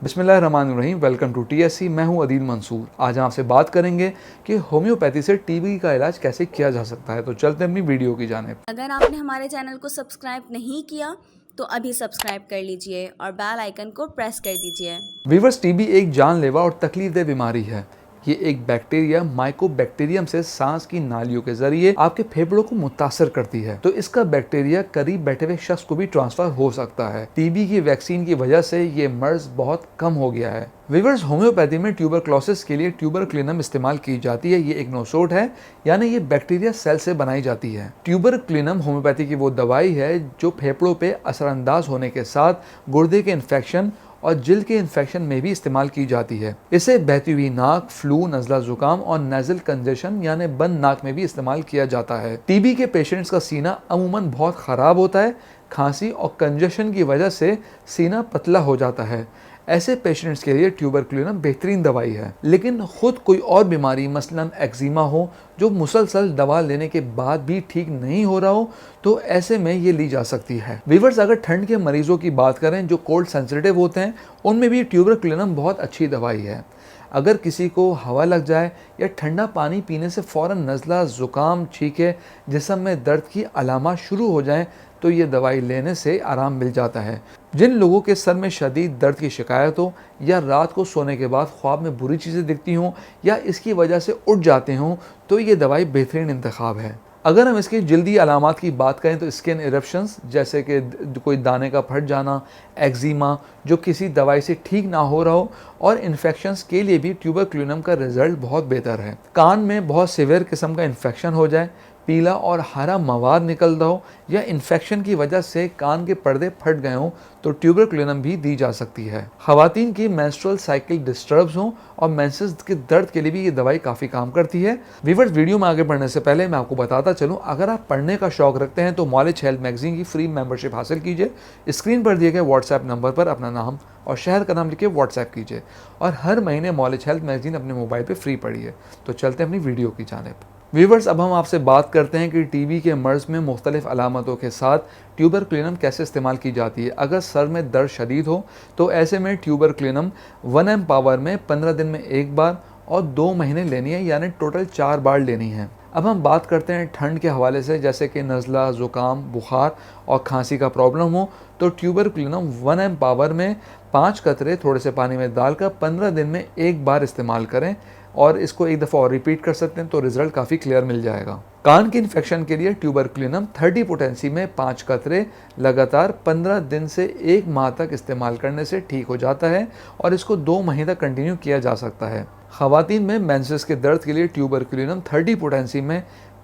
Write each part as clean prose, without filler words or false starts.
बिस्मिल्लाहिर्रहमानिर्रहीम। Welcome to TSC. मैं हूं अदील मंसूर। आज हम आपसे बात करेंगे कि होम्योपैथी से टीबी का इलाज कैसे किया जा सकता है। तो चलते हैं अपनी वीडियो की जानिब। अगर आपने हमारे चैनल को सब्सक्राइब नहीं किया तो अभी सब्सक्राइब कर लीजिए और बेल आइकन को प्रेस कर दीजिए। वीवर्स, टीबी एक जानलेवा और तकलीफदेह बीमारी है। ये एक बैक्टीरिया माइकोबैक्टीरियम से सांस की नालियों के जरिए आपके फेफड़ों को मुतासर करती है। तो इसका बैक्टीरिया करीब बैठे हुए शख्स को भी ट्रांसफर हो सकता है। टीबी की वैक्सीन की वजह से ये मर्ज बहुत कम हो गया है। वीवर्स, होम्योपैथी में ट्यूबरक्लोसिस के लिए ट्यूबरक्लिनम इस्तेमाल की जाती है। ये एक नोसोड है, यानी ये बैक्टीरिया सेल से बनाई जाती है। ट्यूबरक्लिनम होम्योपैथी की वो दवाई है जो फेफड़ों पे असरअंदाज होने के साथ गुर्दे के इन्फेक्शन और जिल्द के इन्फेक्शन में भी इस्तेमाल की जाती है। इसे बहती हुई नाक, फ्लू, नज़ला जुकाम और नेजल कंजेशन यानी बंद नाक में भी इस्तेमाल किया जाता है। टीबी के पेशेंट्स का सीना अमूमन बहुत ख़राब होता है। खांसी और कंजेशन की वजह से सीना पतला हो जाता है। ऐसे पेशेंट्स के लिए ट्यूबरक्लिनम बेहतरीन दवाई है। लेकिन खुद कोई और बीमारी मसलन एक्जिमा हो जो मुसलसल दवा लेने के बाद भी ठीक नहीं हो रहा हो, तो ऐसे में ये ली जा सकती है। वीवर्स, अगर ठंड के मरीजों की बात करें जो कोल्ड सेंसिटिव होते हैं, उनमें भी ट्यूबरक्लिनम बहुत अच्छी दवाई है। अगर किसी को हवा लग जाए या ठंडा पानी पीने से फ़ौरन नज़ला, ज़ुकाम, छींके, जिस्म में दर्द की अलामत शुरू हो जाएं, तो ये दवाई लेने से आराम मिल जाता है। जिन लोगों के सर में शदीद दर्द की शिकायत हो या रात को सोने के बाद ख्वाब में बुरी चीज़ें दिखती हों या इसकी वजह से उठ जाते हों, तो ये दवाई बेहतरीन इंतखाब है। अगर हम इसकी जल्दी अलामात की बात करें तो स्किन इरप्शंस जैसे कि कोई दाने का फट जाना, एक्जिमा जो किसी दवाई से ठीक ना हो रहा हो, और इन्फेक्शंस के लिए भी ट्यूबरक्लिनम का रिजल्ट बहुत बेहतर है। कान में बहुत सीवियर किस्म का इन्फेक्शन हो जाए, पीला और हरा मवाद निकल रहा हो या इन्फेक्शन की वजह से कान के पर्दे फट गए हों, तो ट्यूबरक्लिनम भी दी जा सकती है। खवातीन की मेंस्ट्रुअल साइकिल डिस्टर्ब्स हों और मेंसेस के दर्द के लिए भी ये दवाई काफ़ी काम करती है। वीवर्स, वीडियो में आगे बढ़ने से पहले मैं आपको बताता चलूँ, अगर आप पढ़ने का शौक रखते हैं तो नॉलेज हेल्थ मैगजीन की फ्री मेंबरशिप हासिल कीजिए। स्क्रीन पर दिए गए व्हाट्सएप नंबर पर अपना नाम और शहर का नाम लिख के व्हाट्सएप कीजिए और हर महीने नॉलेज हेल्थ मैगजीन अपने मोबाइल पर फ्री पढ़िए। तो चलते हैं अपनी वीडियो की जानिब। वीवर्स, अब हम आपसे बात करते हैं कि टीबी के मर्ज में मुख्तलिफ अलामतों के साथ ट्यूबरक्लिनम कैसे इस्तेमाल की जाती है। अगर सर में दर्द शदीद हो तो ऐसे में ट्यूबरक्लिनम 1 mg पावर में 15 दिन में एक बार और 2 महीने लेनी है, यानी टोटल 4 बार लेनी है। अब हम बात करते हैं ठंड के हवाले से, जैसे कि नज़ला, ज़ुकाम, बुखार और खांसी का प्रॉब्लम हो, तो ट्यूबरक्लिनम 1 mg पावर में 5 कतरे थोड़े से पानी में डालकर 15 दिन में एक बार इस्तेमाल करें और इसको एक दफ़ा और रिपीट कर सकते हैं, तो रिजल्ट काफ़ी क्लियर मिल जाएगा। कान की इन्फेक्शन के लिए ट्यूबरक्लिनम 30 पोटेंसी में 5 कतरे लगातार 15 दिन से 1 माह तक इस्तेमाल करने से ठीक हो जाता है और इसको 2 महीने तक कंटिन्यू किया जा सकता है। खवातीन में मेंसेस के दर्द के लिए ट्यूबरक्लिनम 30 पोटेंसी में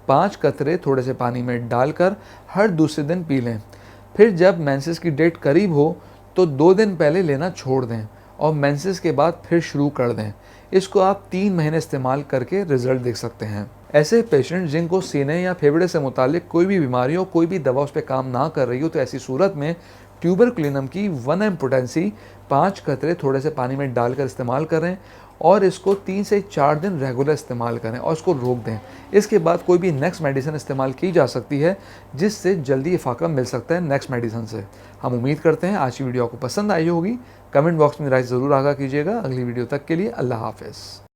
5 कतरे थोड़े से पानी में डालकर हर दूसरे दिन पी लें। फिर जब मेंसेस की डेट करीब हो तो 2 दिन पहले लेना छोड़ दें और मेंसेस के बाद फिर शुरू कर दें। इसको आप 3 महीने इस्तेमाल करके रिजल्ट देख सकते हैं। ऐसे पेशेंट जिनको सीने या फेफड़े से मुतालिक कोई भी बीमारी हो, कोई भी दवा उस पर काम ना कर रही हो, तो ऐसी सूरत में ट्यूबरक्लिनम की 1 mg पोटेंसी 5 कतरे थोड़े से पानी में डालकर इस्तेमाल करें और इसको 3 से 4 दिन रेगुलर इस्तेमाल करें और इसको रोक दें। इसके बाद कोई भी नेक्स्ट मेडिसिन इस्तेमाल की जा सकती है जिससे जल्दी इफाका मिल सकता है नेक्स्ट मेडिसिन से। हम उम्मीद करते हैं आज की वीडियो आपको पसंद आई होगी। कमेंट बॉक्स में राय ज़रूर आगाह कीजिएगा। अगली वीडियो तक के लिए अल्लाह हाफ़िज़।